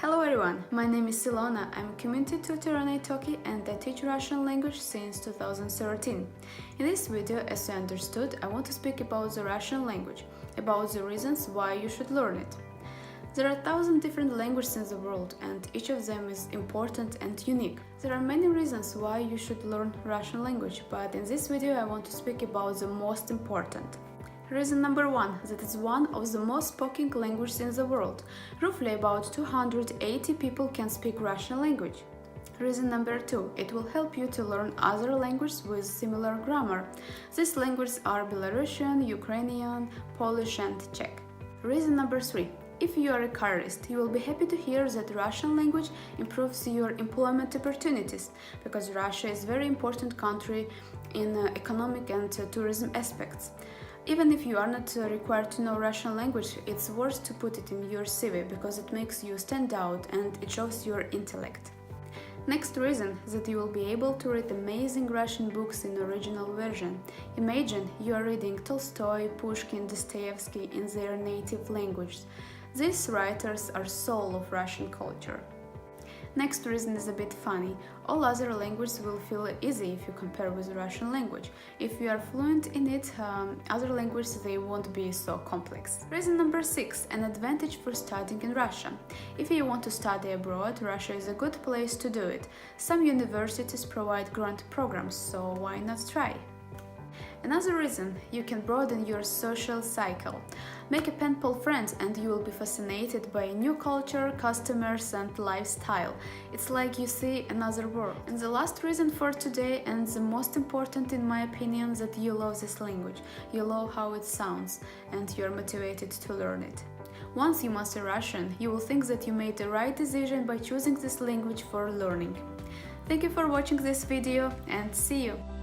Hello everyone, my name is Silona. I'm a community tutor on italki and I teach Russian language since 2013. In this video, as you understood, I want to speak about the Russian language, about the reasons why you should learn it. There are 1,000 different languages in the world and each of them is important and unique. There are many reasons why you should learn Russian language, but in this video I want to speak about the most important. Reason number 1, that it's one of the most spoken languages in the world. Roughly about 280 people can speak Russian language. Reason number 2, it will help you to learn other languages with similar grammar. These languages are Belarusian, Ukrainian, Polish and Czech. Reason number 3, if you are a careerist, you will be happy to hear that Russian language improves your employment opportunities, because Russia is a very important country in economic and tourism aspects. Even if you are not required to know Russian language, it's worth to put it in your CV because it makes you stand out and it shows your intellect. Next reason is that you will be able to read amazing Russian books in original version. Imagine you are reading Tolstoy, Pushkin, Dostoevsky in their native language. These writers are soul of Russian culture. Next reason is a bit funny. All other languages will feel easy if you compare with Russian language. If you are fluent in it, other languages they won't be so complex. Reason number 6, an advantage for studying in Russia. If you want to study abroad, Russia is a good place to do it. Some universities provide grant programs, so why not try? Another reason, you can broaden your social cycle. Make a pen pal friends and you will be fascinated by a new culture, customers and lifestyle. It's like you see another world. And the last reason for today, and the most important in my opinion, that you love this language. You love how it sounds and you're motivated to learn it. Once you master Russian, you will think that you made the right decision by choosing this language for learning. Thank you for watching this video and see you!